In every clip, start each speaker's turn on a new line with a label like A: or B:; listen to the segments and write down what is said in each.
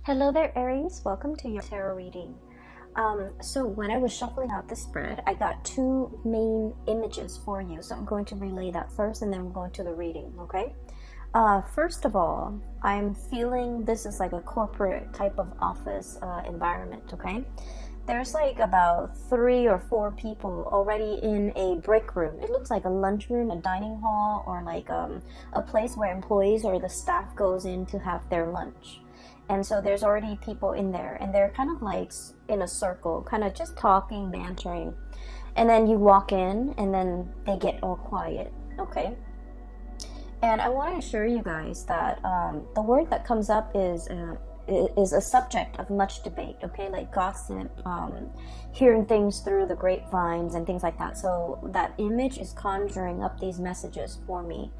A: Hello there, Aries. Welcome to your tarot reading. So when I was shuffling out the spread, I got two main images for you. So I'm going to relay that first and then we're going to the reading, okay? First of all, I'm feeling this is like a corporate type of office environment, okay? There's like about 3 or 4 people already in a break room. It looks like a lunchroom, a dining hall, or like a place where employees or the staff goes in to have their lunch. And so there's already people in there and they're kind of like in a circle, kind of just talking, bantering. And then you walk in and then they get all quiet, okay? And I want to assure you guys that the word that comes up is a subject of much debate, okay? Like gossip, hearing things through the grapevines and things like that. So that image is conjuring up these messages for me.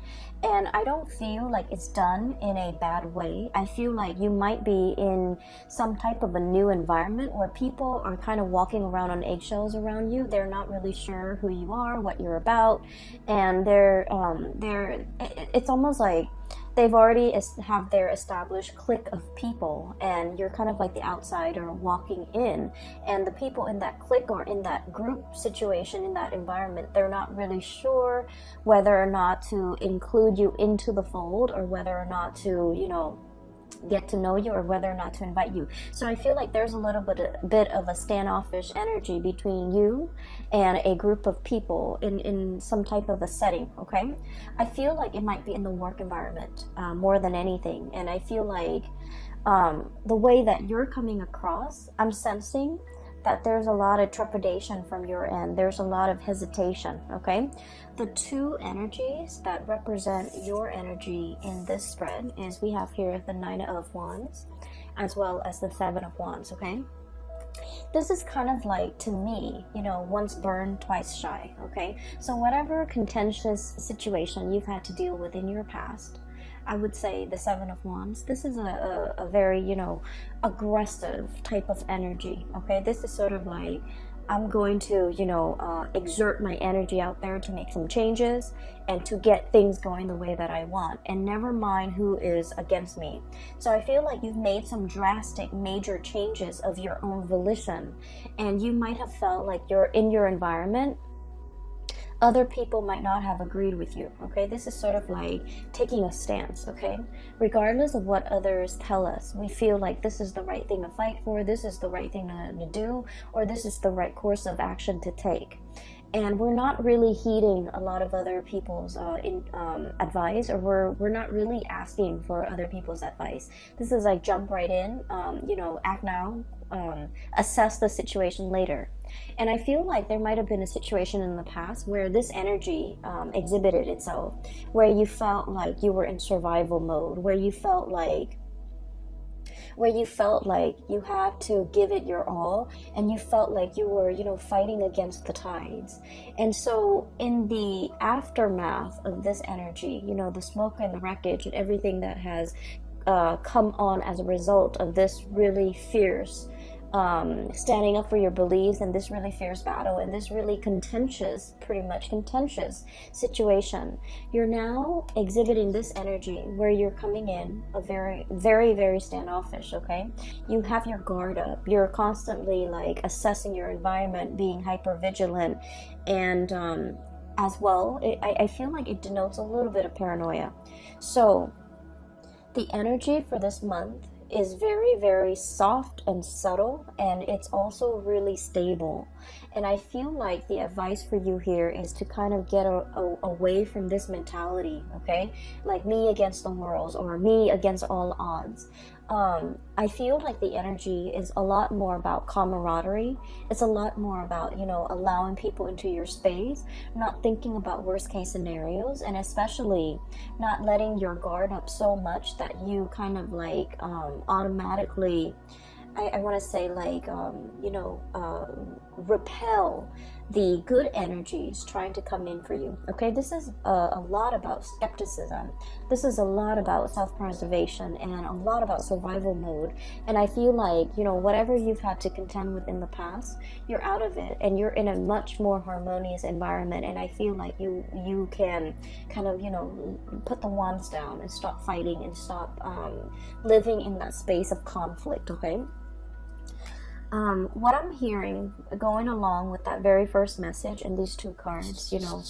A: And I don't feel like it's done in a bad way. I feel like you might be in some type of a new environment where people are kind of walking around on eggshells around you. They're not really sure who you are, what you're about, and it's almost like they've already have their established clique of people, and you're kind of like the outsider walking in, and the people in that clique or in that group situation, in that environment, they're not really sure whether or not to include you into the fold, or whether or not to, get to know you, or whether or not to invite you. So I feel like there's a little bit of a standoffish energy between you and a group of people in some type of a setting, okay? I feel like it might be in the work environment more than anything. And I feel like the way that you're coming across, I'm sensing that there's a lot of trepidation from your end. There's a lot of hesitation, okay? The two energies that represent your energy in this spread is we have here the 9 of Wands as well as the 7 of Wands, okay? This is kind of like, to me, once burned, twice shy, okay? So whatever contentious situation you've had to deal with in your past, I would say the 7 of Wands, this is a very, aggressive type of energy, okay? This is sort of like, I'm going to, exert my energy out there to make some changes and to get things going the way that I want, and never mind who is against me. So I feel like you've made some drastic, major changes of your own volition, and you might have felt like you're in your environment, other people might not have agreed with you, okay? This is sort of like taking a stance, okay? Regardless of what others tell us, we feel like this is the right thing to fight for, this is the right thing to do, or this is the right course of action to take. And we're not really heeding a lot of other people's advice, or we're not really asking for other people's advice. This is like jump right in, act now, assess the situation later. And I feel like there might have been a situation in the past where this energy exhibited itself, where you felt like you were in survival mode, where you felt like you had to give it your all, and you felt like you were, fighting against the tides. And so in the aftermath of this energy, the smoke and the wreckage and everything that has come on as a result of this really fierce standing up for your beliefs, and this really fierce battle, and this really pretty much contentious situation, you're now exhibiting this energy where you're coming in a very, very, very standoffish, okay? You have your guard up. You're constantly like assessing your environment, being hyper vigilant, and as well, I feel like it denotes a little bit of paranoia. So the energy for this month is very, very soft and subtle, and it's also really stable. And I feel like the advice for you here is to kind of get away from this mentality, okay? Like me against the world, or me against all odds. I feel like the energy is a lot more about camaraderie. It's a lot more about, allowing people into your space, not thinking about worst case scenarios, and especially not letting your guard up so much that you kind of like automatically, I want to say like, repel the good energies trying to come in for you. Okay, this is a lot about skepticism. This is a lot about self-preservation and a lot about survival mode. And I feel like, you know, whatever you've had to contend with in the past, you're out of it and you're in a much more harmonious environment. And I feel like you can kind of, you know, put the wands down and stop fighting and stop living in that space of conflict. Okay. What I'm hearing going along with that very first message and these two cards, you know,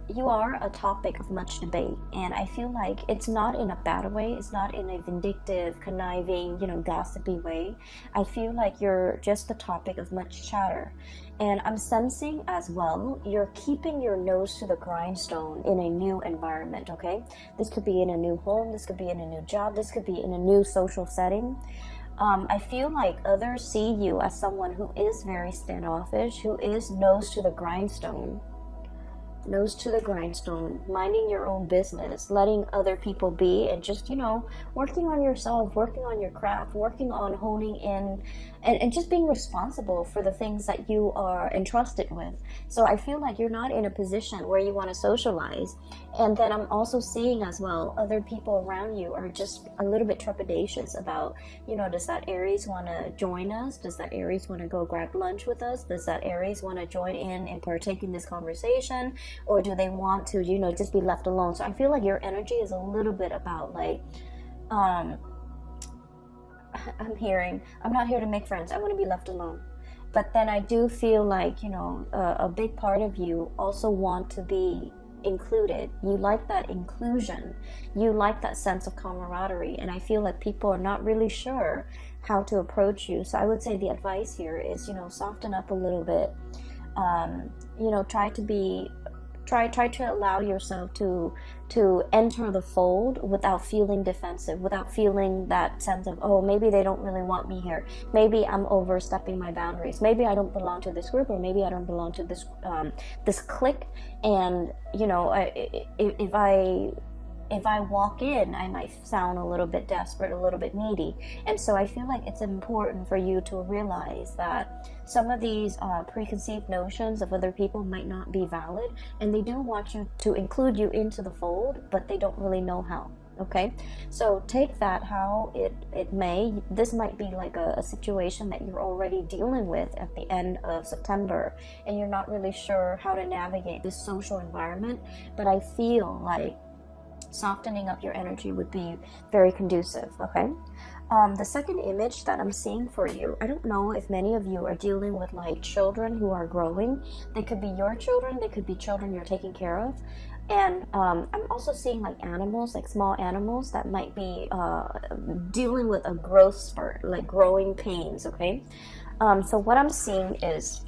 A: you are a topic of much debate, and I feel like it's not in a bad way. It's not in a vindictive, conniving, you know, gossipy way. I feel like you're just the topic of much chatter. And I'm sensing as well, you're keeping your nose to the grindstone in a new environment, okay? This could be in a new home, this could be in a new job, this could be in a new social setting. I feel like others see you as someone who is very standoffish, who is nose to the grindstone, minding your own business, letting other people be, and just, you know, working on yourself, working on your craft, working on honing in, and just being responsible for the things that you are entrusted with. So I feel like you're not in a position where you want to socialize. And then I'm also seeing as well, other people around you are just a little bit trepidatious about, you know, does that Aries want to join us? Does that Aries want to go grab lunch with us? Does that Aries want to join in and partake in this conversation? Or do they want to, you know, just be left alone? So I feel like your energy is a little bit about like, I'm not here to make friends. I want to be left alone. But then I do feel like, you know, a big part of you also want to be included. You like that inclusion. You like that sense of camaraderie. And I feel like people are not really sure how to approach you. So I would say the advice here is, you know, soften up a little bit. You know, try to allow yourself to enter the fold without feeling defensive, without feeling that sense of, oh, maybe they don't really want me here, maybe I'm overstepping my boundaries, maybe I don't belong to this group, or maybe I don't belong to this this clique, and you know, if I walk in, I might sound a little bit desperate, a little bit needy. And so I feel like it's important for you to realize that some of these preconceived notions of other people might not be valid, and they do want you to include you into the fold, but they don't really know how. Okay, so take that how it may. This might be like a situation that you're already dealing with at the end of September, and you're not really sure how to navigate this social environment, but I feel like softening up your energy would be very conducive. Okay, the second image that I'm seeing for you, I don't know if many of you are dealing with like children who are growing. They could be your children, they could be children you're taking care of. And I'm also seeing like animals, like small animals that might be dealing with a growth spurt, like growing pains. Okay, so what I'm seeing is,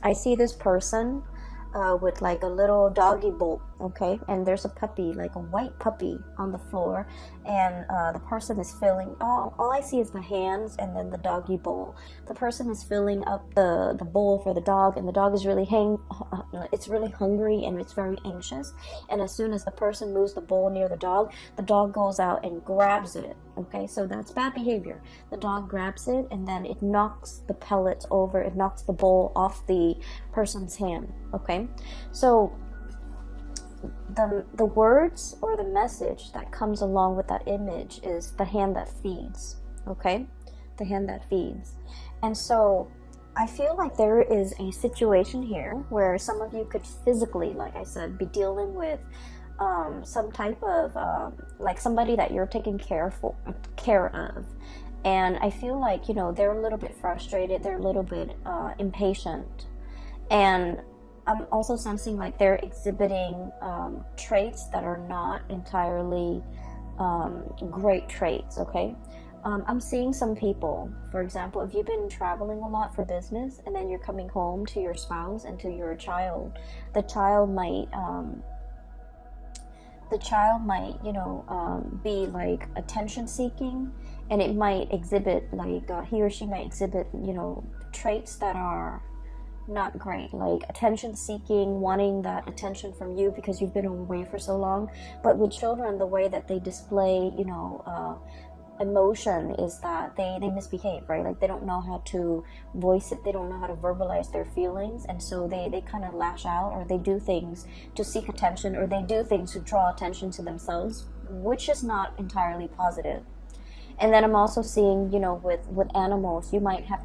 A: I see this person with like a little doggy bowl, okay, and there's a puppy, like a white puppy on the floor, and the person is filling, all I see is the hands and then the doggy bowl. The person is filling up the bowl for the dog, and the dog is really it's really hungry and it's very anxious, and as soon as the person moves the bowl near the dog goes out and grabs it. Okay, so that's bad behavior. The dog grabs it and then it knocks the pellets over, it knocks the bowl off the person's hand. Okay, so the words or the message that comes along with that image is the hand that feeds. Okay, the hand that feeds. And so I feel like there is a situation here where some of you could physically, like I said, be dealing with some type of like somebody that you're taking care of, and I feel like, you know, they're a little bit frustrated, they're a little bit impatient, and I'm also sensing like they're exhibiting traits that are not entirely great traits. Okay, I'm seeing some people, for example, if you've been traveling a lot for business and then you're coming home to your spouse and to your child, the child might you know, be like attention seeking, and it might exhibit like he or she might exhibit, you know, traits that are not great, like attention seeking, wanting that attention from you because you've been away for so long. But with children, the way that they display, you know, emotion is that they misbehave, right? Like they don't know how to voice it, they don't know how to verbalize their feelings, and so they kind of lash out, or they do things to seek attention, or they do things to draw attention to themselves, which is not entirely positive. And then I'm also seeing, you know, with animals, you might have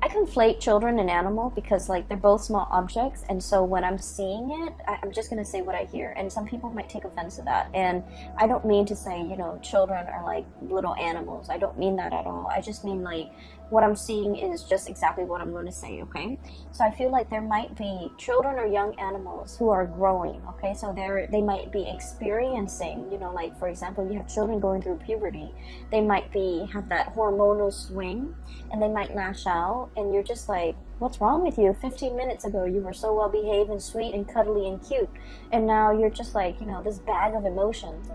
A: I conflate children and animal because like they're both small objects, and so when I'm seeing it, I'm just gonna say what I hear, and some people might take offense to that, and I don't mean to say, you know, children are like little animals. I don't mean that at all. I just mean like what I'm seeing is just exactly what I'm going to say, okay? So I feel like there might be children or young animals who are growing, okay? So they might be experiencing, you know, like for example, you have children going through puberty. They might have that hormonal swing, and they might lash out, and you're just like, what's wrong with you? 15 minutes ago you were so well behaved and sweet and cuddly and cute, and now you're just like, you know, this bag of emotions.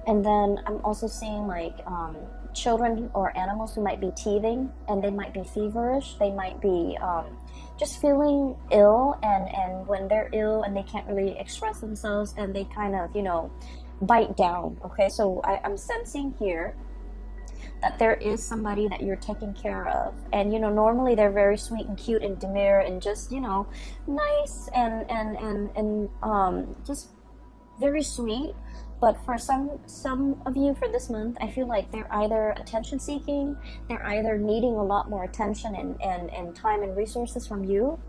A: And then I'm also seeing like children or animals who might be teething, and they might be feverish, they might be just feeling ill, and when they're ill and they can't really express themselves, and they kind of, you know, bite down, okay? So I'm sensing here that there is somebody that you're taking care of, and you know, normally they're very sweet and cute and demure and just, you know, nice and just very sweet. But for some of you for this month, I feel like they're either attention seeking, they're either needing a lot more attention and time and resources from you,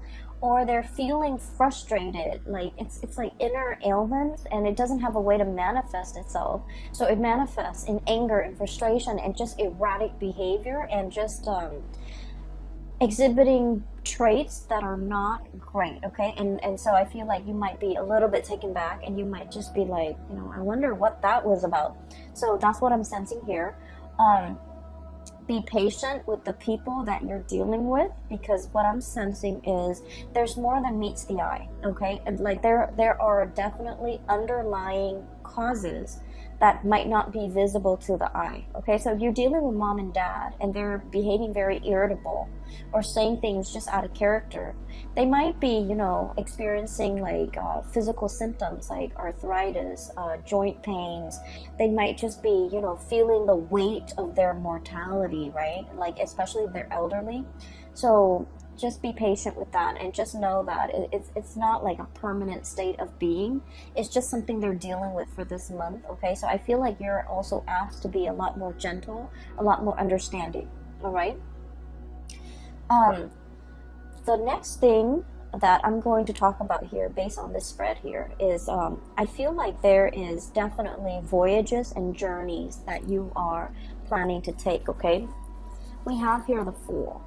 A: or they're feeling frustrated. Like it's like inner ailments, and it doesn't have a way to manifest itself. So it manifests in anger and frustration and just erratic behavior, and just exhibiting traits that are not great, okay? And so I feel like you might be a little bit taken back, and you might just be like, you know, I wonder what that was about. So that's what I'm sensing here. Be patient with the people that you're dealing with, because what I'm sensing is there's more than meets the eye, okay? And like there are definitely underlying causes that might not be visible to the eye, okay? So if you're dealing with mom and dad and they're behaving very irritable or saying things just out of character, they might be, you know, experiencing like physical symptoms like arthritis, joint pains. They might just be, you know, feeling the weight of their mortality, right? Like especially if they're elderly. So just be patient with that, and just know that it's not like a permanent state of being. It's just something they're dealing with for this month, okay? So I feel like you're also asked to be a lot more gentle, a lot more understanding, all right? The next thing that I'm going to talk about here based on this spread here is I feel like there is definitely voyages and journeys that you are planning to take, okay? We have here the Fool.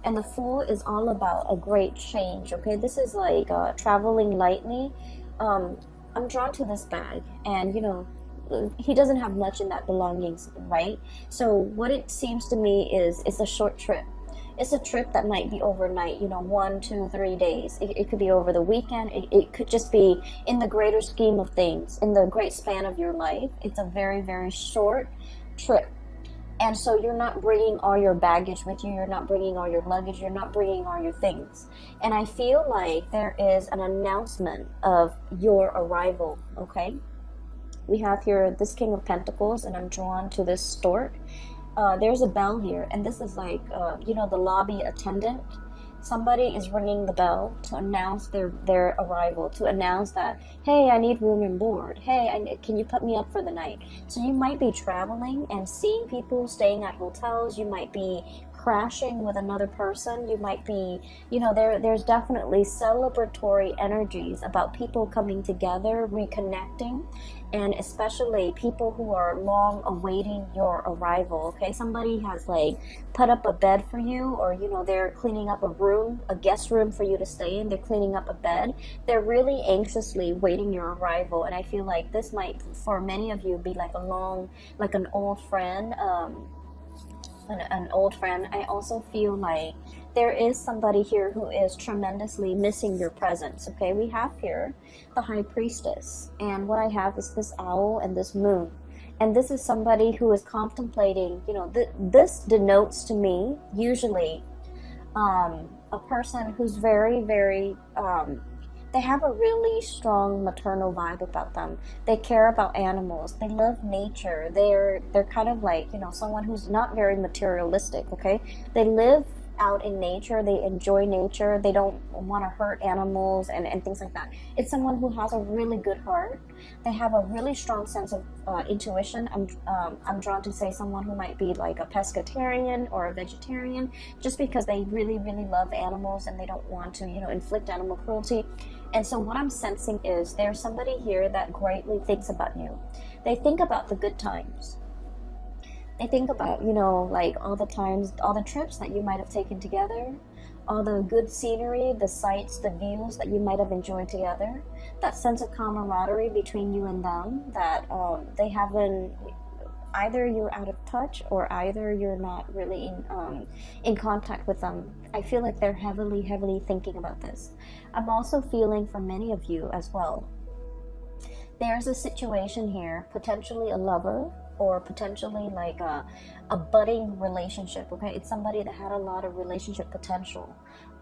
A: And the Fool is all about a great change, okay? This is like traveling lightly. I'm drawn to this bag, and you know, he doesn't have much in that belongings, right? So what it seems to me is it's a short trip. It's a trip that might be overnight, you know, 1, 2, 3 days. It could be over the weekend. It could just be in the greater scheme of things, in the great span of your life. It's a very, very short trip. And so you're not bringing all your baggage with you. You're not bringing all your luggage. You're not bringing all your things. And I feel like there is an announcement of your arrival, okay? We have here this King of Pentacles, and I'm drawn to this stork. There's a bell here, and this is like, you know, the lobby attendant. Somebody is ringing the bell to announce their arrival, to announce that, hey, I need room and board. Hey, can you put me up for the night? So you might be traveling and seeing people staying at hotels. You might be crashing with another person. You might be, you know, there's definitely celebratory energies about people coming together, reconnecting, and especially people who are long awaiting your arrival, okay? Somebody has like put up a bed for you, or you know, they're cleaning up a room, a guest room for you to stay in. They're cleaning up a bed. They're really anxiously waiting your arrival, and I feel like this might, for many of you, be like an old friend, an old friend. I also feel like there is somebody here who is tremendously missing your presence, okay? We have here the High Priestess, and what I have is this owl and this moon. And this is somebody who is contemplating, you know, this denotes to me usually a person who's very, very They have a really strong maternal vibe about them. They care about animals. They love nature. They're kind of like, you know, someone who's not very materialistic, okay? They live out in nature. They enjoy nature. They don't want to hurt animals and things like that. It's someone who has a really good heart. They have a really strong sense of intuition. I'm drawn to say someone who might be like a pescatarian or a vegetarian, just because they really, really love animals and they don't want to, you know, inflict animal cruelty. And so what I'm sensing is there's somebody here that greatly thinks about you. They think about the good times. They think about, you know, like all the times, all the trips that you might have taken together, all the good scenery, the sights, the views that you might have enjoyed together, that sense of camaraderie between you and them, that they haven't, either you're out of touch or either you're not really in contact with them. I feel like they're heavily thinking about this. I'm also feeling for many of you as well. There's a situation here, potentially a lover, or potentially like a budding relationship, okay? It's somebody that had a lot of relationship potential.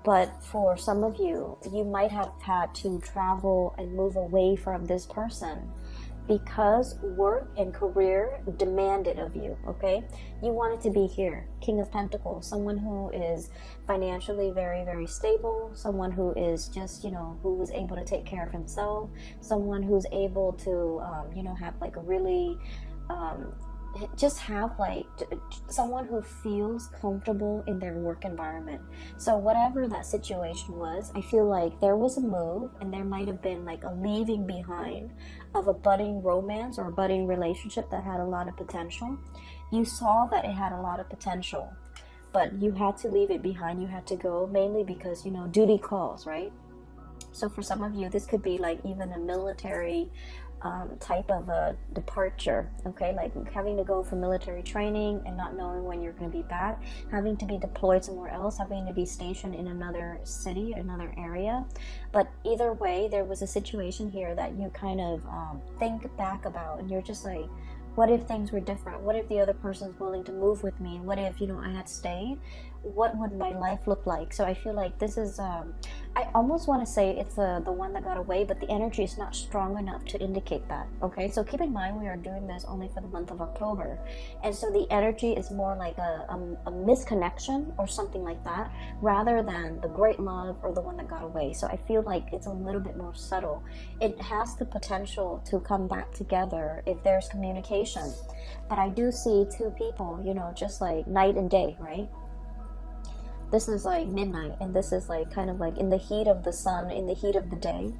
A: But for some of you, you might have had to travel and move away from this person because work and career demanded of you, okay? You wanted to be here. King of Pentacles, someone who is financially very stable, someone who is just, you know, who is able to take care of himself, someone who's able to, you know, have like a really, just have like someone who feels comfortable in their work environment. So whatever that situation was, I feel like there was a move and there might have been like a leaving behind of a budding romance or a budding relationship that had a lot of potential. You saw that it had a lot of potential, but you had to leave it behind. You had to go, mainly because, you know, duty calls, right? So for some of you, this could be like even a military type of a departure, okay? Like having to go for military training and not knowing when you're going to be back, having to be deployed somewhere else, having to be stationed in another city, another area. But either way, there was a situation here that you kind of think back about, and you're just like, what if things were different? What if the other person's willing to move with me? What if, you know, I had stayed? What would my life look like? So I feel like this is, I almost want to say it's the one that got away, but the energy is not strong enough to indicate that, okay? So keep in mind, we are doing this only for the month of October. And so the energy is more like a misconnection or something like that, rather than the great love or the one that got away. So I feel like it's a little bit more subtle. It has the potential to come back together if there's communication. But I do see two people, you know, just like night and day, right? This is like midnight, and this is like kind of like in the heat of the sun, in the heat of the day,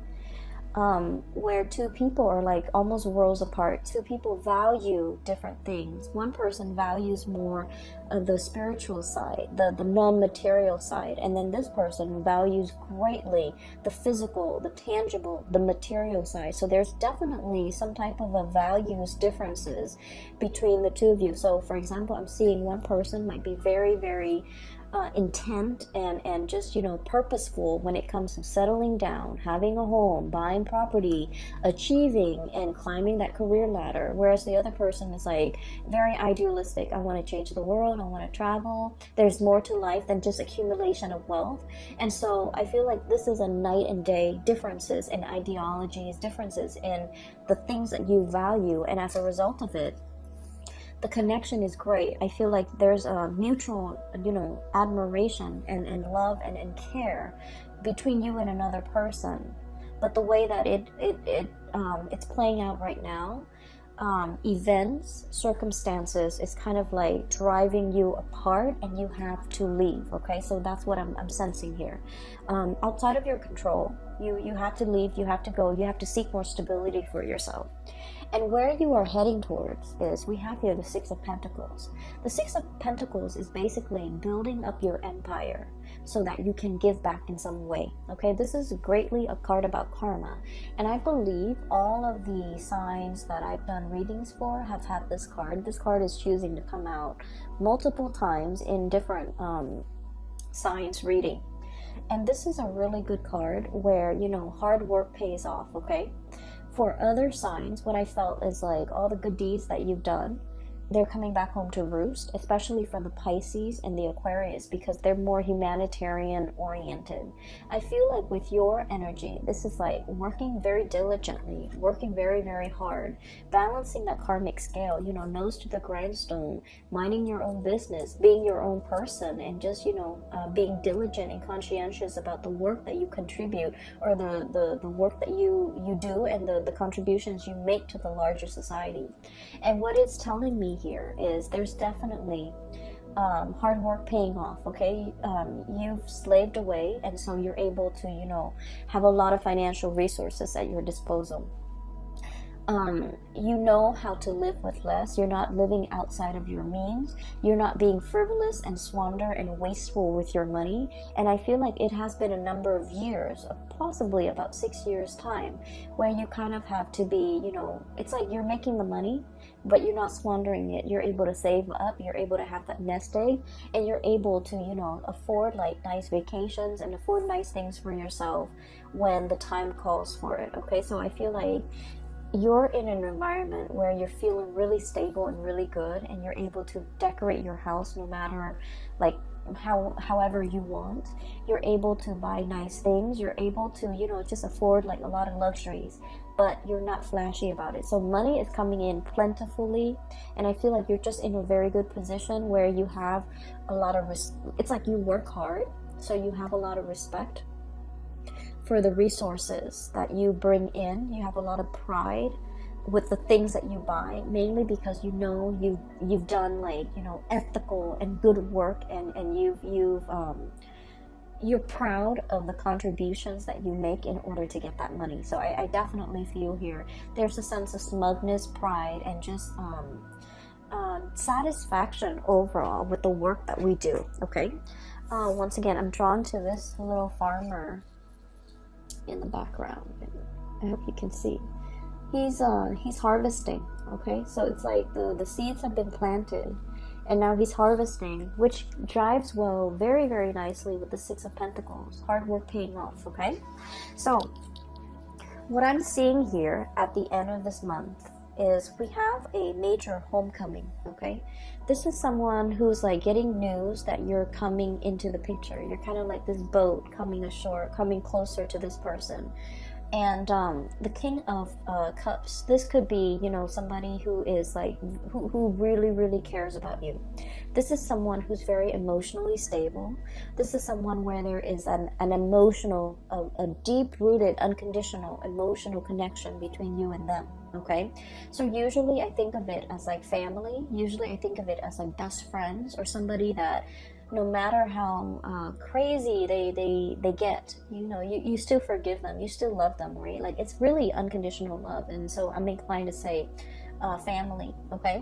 A: where two people are like almost worlds apart. Two people value different things. One person values more of the spiritual side, the non-material side, and then this person values greatly the physical, the tangible, the material side. So there's definitely some type of a values differences between the two of you. So for example, I'm seeing one person might be very intent and just, you know, purposeful when it comes to settling down, having a home, buying property, achieving and climbing that career ladder, whereas the other person is like very idealistic. I want to change the world, I want to travel. There's more to life than just accumulation of wealth. And so I feel like this is a night and day differences in ideologies, differences in the things that you value, and as a result of it, the connection is great. I feel like there's a mutual, you know, admiration and love and care between you and another person. But the way that it's playing out right now, events, circumstances is kind of like driving you apart, and you have to leave. Okay, so that's what I'm sensing here. Outside of your control, you have to leave. You have to go. You have to seek more stability for yourself. And where you are heading towards is, we have here the Six of Pentacles. The Six of Pentacles is basically building up your empire so that you can give back in some way. Okay, this is greatly a card about karma. And I believe all of the signs that I've done readings for have had this card. This card is choosing to come out multiple times in different signs reading. And this is a really good card where, you know, hard work pays off, okay? For other signs, what I felt is like all the good deeds that you've done, they're coming back home to roost, especially for the Pisces and the Aquarius, because they're more humanitarian oriented. I feel like with your energy, this is like working very diligently, working very, very hard, balancing that karmic scale, you know, nose to the grindstone, minding your own business, being your own person, and just, you know, being diligent and conscientious about the work that you contribute, or the work that you do, and the contributions you make to the larger society. And what it's telling me here is there's definitely hard work paying off. Okay, you've slaved away, and so you're able to, you know, have a lot of financial resources at your disposal. You know how to live with less. You're not living outside of your means. You're not being frivolous and squander and wasteful with your money. And I feel like it has been a number of years, possibly about 6 years time, where you kind of have to be, you know, it's like you're making the money, but you're not squandering it. You're able to save up. You're able to have that nest egg, and you're able to, you know, afford like nice vacations and afford nice things for yourself when the time calls for it. Okay, so I feel like you're in an environment where you're feeling really stable and really good, and you're able to decorate your house no matter like however you want. You're able to buy nice things. You're able to, you know, just afford like a lot of luxuries, but you're not flashy about it. So money is coming in plentifully, and I feel like you're just in a very good position where you have a lot of it's like you work hard, so you have a lot of respect for the resources that you bring in. You have a lot of pride with the things that you buy, mainly because you know you've done like, you know, ethical and good work, and you're proud of the contributions that you make in order to get that money. So I definitely feel here there's a sense of smugness, pride, and just satisfaction overall with the work that we do. Okay, once again, I'm drawn to this little farmer in the background. I hope you can see. He's harvesting. Okay, so it's like the seeds have been planted, and now he's harvesting, which jives well very, very nicely with the Six of Pentacles. Hard work paying off. Okay, so what I'm seeing here at the end of this month is we have a major homecoming. Okay, this is someone who's like getting news that you're coming into the picture. You're kind of like this boat coming ashore, coming closer to this person. And the King of Cups, this could be, you know, somebody who is like who really, really cares about you. This is someone who's very emotionally stable. This is someone where there is an emotional, a deep-rooted, unconditional emotional connection between you and them. Okay, so usually I think of it as like family. Usually I think of it as like best friends, or somebody that no matter how crazy they get, you know, you still forgive them, you still love them, right? Like, it's really unconditional love. And so I'm inclined to say family. Okay,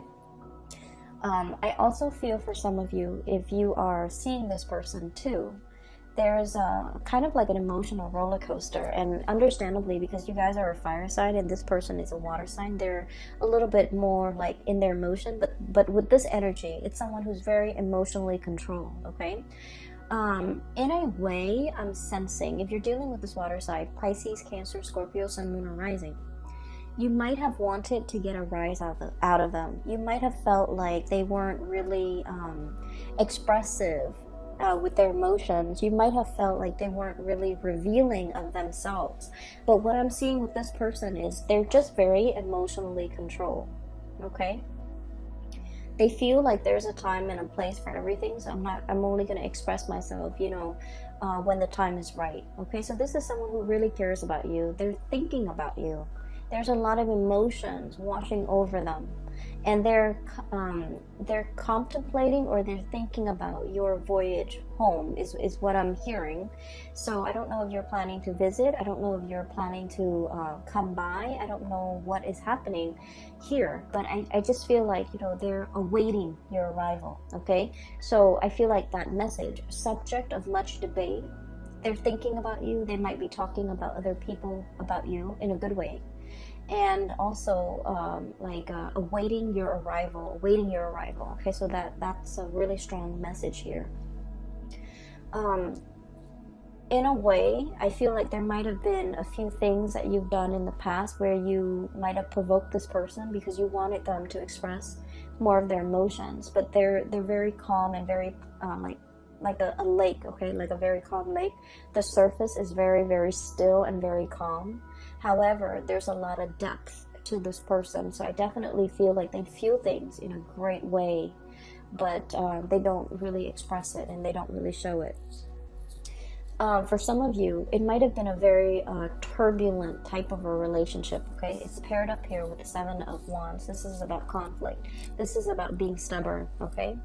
A: I also feel for some of you, if you are seeing this person too, there's kind of like an emotional roller coaster. And understandably, because you guys are a fire sign and this person is a water sign, they're a little bit more like in their emotion, but with this energy, it's someone who's very emotionally controlled. Okay, in a way, I'm sensing, if you're dealing with this water sign, Pisces, Cancer, Scorpio, Sun, Moon, or Rising, you might have wanted to get a rise out of them. You might have felt like they weren't really expressive with their emotions. You might have felt like they weren't really revealing of themselves. But what I'm seeing with this person is they're just very emotionally controlled. Okay, they feel like there's a time and a place for everything, so I'm only going to express myself, you know, when the time is right. Okay, so this is someone who really cares about you. They're thinking about you. There's a lot of emotions washing over them, and they're contemplating, or they're thinking about your voyage home is what I'm hearing. So I don't know if you're planning to visit. I don't know if you're planning to come by. I don't know what is happening here, but I just feel like, you know, they're awaiting your arrival. Okay, so I feel like that message, subject of much debate, they're thinking about you. They might be talking about other people about you in a good way. And also awaiting your arrival. Okay, so that's a really strong message here. in a way, I feel like there might have been a few things that you've done in the past where you might have provoked this person because you wanted them to express more of their emotions, but they're very calm and very like a lake, okay, like a very calm lake. The surface is very, very still and very calm. However, there's a lot of depth to this person, so I definitely feel like they feel things in a great way, but they don't really express it and they don't really show it. For some of you, it might have been a very turbulent type of a relationship, okay? It's paired up here with the Seven of Wands. This is about conflict. This is about being stubborn, okay?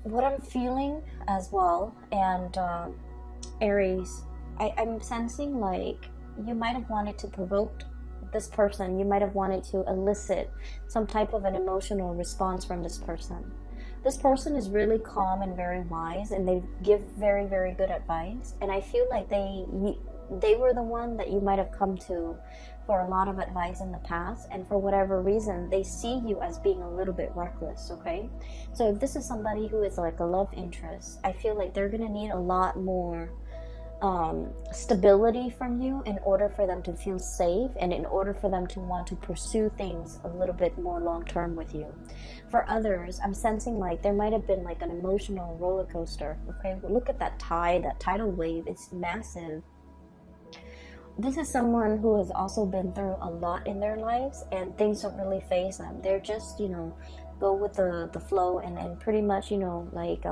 A: What I'm feeling as well, and Aries, I'm sensing like you might have wanted to provoke this person. You might have wanted to elicit some type of an emotional response from this person. This person is really calm and very wise, and they give very, very good advice. And I feel like they were the one that you might have come to for a lot of advice in the past, and for whatever reason, they see you as being a little bit reckless, okay? So if this is somebody who is like a love interest, I feel like they're gonna need a lot more stability from you in order for them to feel safe and in order for them to want to pursue things a little bit more long term with you. For others, I'm sensing like there might have been like an emotional roller coaster, okay? Look at that tide, that tidal wave, it's massive. This is someone who has also been through a lot in their lives, and things don't really faze them. They're just, you know, go with the flow, and pretty much, you know, like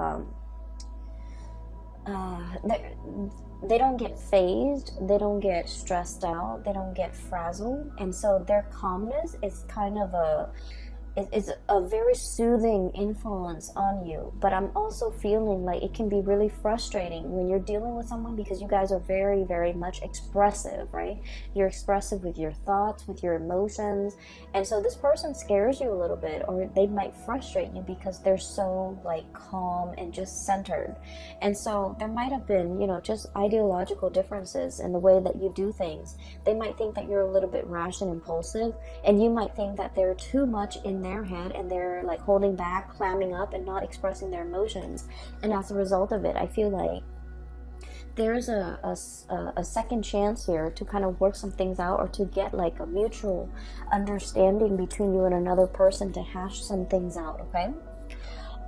A: they don't get phased, they don't get stressed out, they don't get frazzled, and so their calmness is kind of is a very soothing influence on you. But I'm also feeling like it can be really frustrating when you're dealing with someone, because you guys are very, very much expressive, right? You're expressive with your thoughts, with your emotions, and so this person scares you a little bit, or they might frustrate you because they're so like calm and just centered. And so there might have been, you know, just ideological differences in the way that you do things. They might think that you're a little bit rash and impulsive, and you might think that they're too much in their head and they're like holding back, clamming up, and not expressing their emotions. And as a result of it, I feel like there's a second chance here to kind of work some things out, or to get like a mutual understanding between you and another person to hash some things out, okay?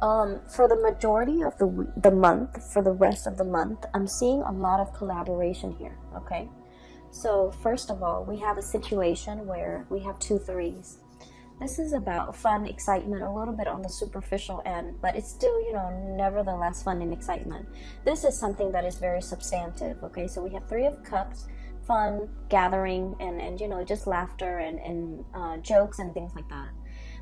A: For the majority of the month, for the rest of the month, I'm seeing a lot of collaboration here, okay? So first of all, we have a situation where we have 2 threes. This is about fun, excitement, a little bit on the superficial end, but it's still, you know, nevertheless fun and excitement. This is something that is very substantive, okay? So we have 3 of Cups, fun, gathering, and you know, just laughter and jokes and things like that.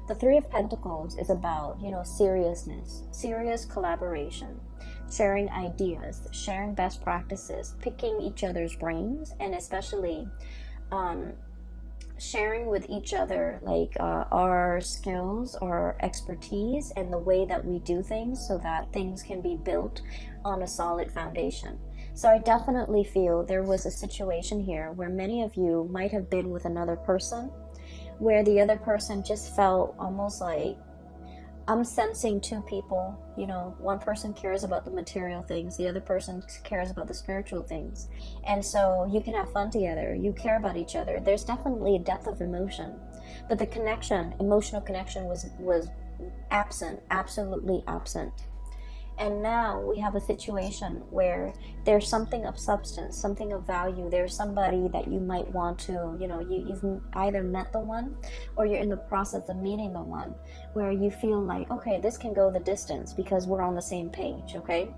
A: The 3 of Pentacles is about, you know, seriousness, serious collaboration, sharing ideas, sharing best practices, picking each other's brains, and especially sharing with each other like our skills, our expertise, and the way that we do things so that things can be built on a solid foundation. So I definitely feel there was a situation here where many of you might have been with another person, where the other person just felt almost like, I'm sensing 2 people, you know, one person cares about the material things, the other person cares about the spiritual things. And so you can have fun together, you care about each other. There's definitely a depth of emotion, but the connection, emotional connection was absent, absolutely absent. And now we have a situation where there's something of substance, something of value. There's somebody that you might want to, you know, you've either met the one, or you're in the process of meeting the one, where you feel like, okay, this can go the distance because we're on the same page, okay?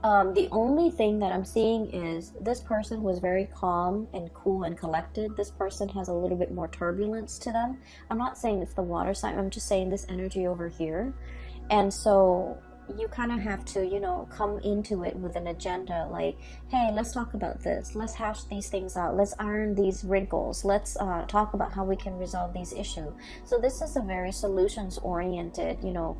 A: The only thing that I'm seeing is this person was very calm and cool and collected. This person has a little bit more turbulence to them. I'm not saying it's the water sign, I'm just saying this energy over here. And so you kind of have to, you know, come into it with an agenda, like, hey, let's talk about this, let's hash these things out, let's iron these wrinkles, let's talk about how we can resolve these issues. So this is a very solutions oriented, you know,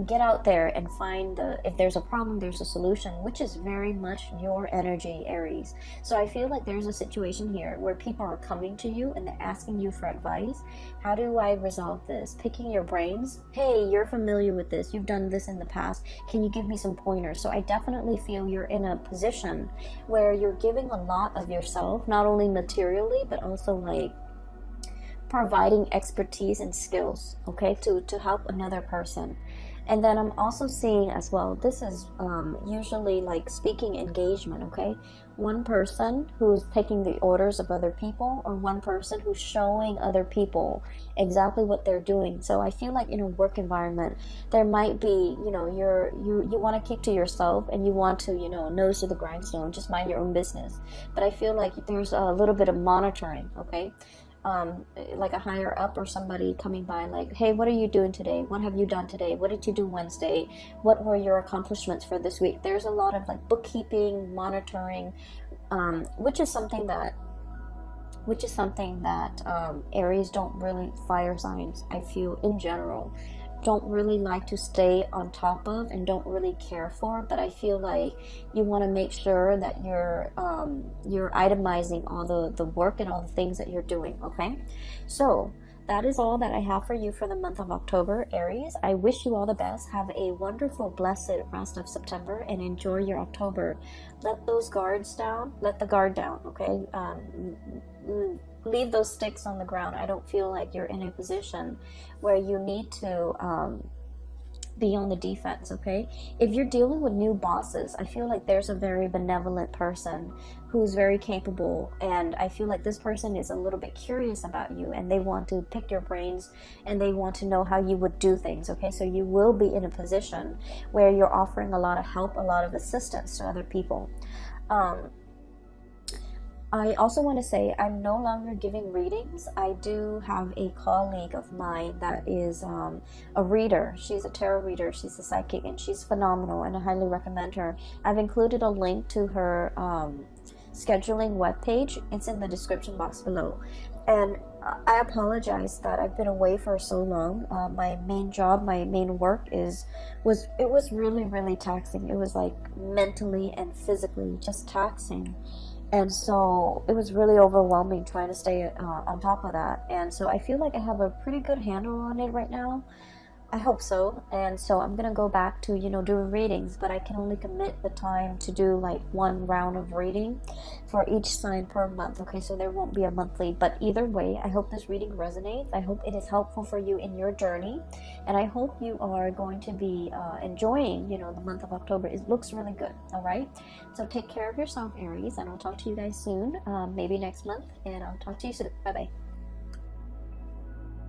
A: get out there and find if there's a problem, there's a solution, which is very much your energy, Aries. So I feel like there's a situation here where people are coming to you and they're asking you for advice. How do I resolve this? Picking your brains. Hey, you're familiar with this, you've done this this in the past? Can you give me some pointers? So I definitely feel you're in a position where you're giving a lot of yourself, not only materially, but also like providing expertise and skills, okay, to help another person. And then I'm also seeing as well, this is usually like speaking engagement, okay? One person who's taking the orders of other people, or one person who's showing other people exactly what they're doing. So I feel like in a work environment, there might be, you know, you want to keep to yourself, and you want to, you know, nose to the grindstone, just mind your own business. But I feel like there's a little bit of monitoring, okay? Like a higher up or somebody coming by, like, hey, what are you doing today? What have you done today? What did you do Wednesday? What were your accomplishments for this week? There's a lot of like bookkeeping, monitoring, which is something that Aries don't really, fire signs, I feel in general, don't really like to stay on top of and don't really care for. But I feel like you want to make sure that you're itemizing all the work and all the things that you're doing, okay? So that is all that I have for you for the month of October, Aries. I wish you all the best. Have a wonderful, blessed rest of September, and enjoy your October. Let those guards down. Let the guard down, okay? Leave those sticks on the ground. I don't feel like you're in a position where you need to be on the defense, okay? If you're dealing with new bosses, I feel like there's a very benevolent person who's very capable, and I feel like this person is a little bit curious about you, and they want to pick your brains, and they want to know how you would do things, okay? So you will be in a position where you're offering a lot of help, a lot of assistance to other people. I also want to say I'm no longer giving readings. I do have a colleague of mine that is a reader. She's a tarot reader. She's a psychic, and she's phenomenal, and I highly recommend her. I've included a link to her scheduling webpage. It's in the description box below. And I apologize that I've been away for so long. My main job, my main work was really, really taxing. It was like mentally and physically just taxing. And so it was really overwhelming trying to stay on top of that. And so I feel like I have a pretty good handle on it right now. I hope so. And so I'm going to go back to, you know, doing readings, but I can only commit the time to do like one round of reading for each sign per month. Okay, so there won't be a monthly, but either way, I hope this reading resonates. I hope it is helpful for you in your journey. And I hope you are going to be enjoying, you know, the month of October. It looks really good. All right. So take care of yourself, Aries, and I'll talk to you guys soon, maybe next month, and I'll talk to you soon. Bye-bye.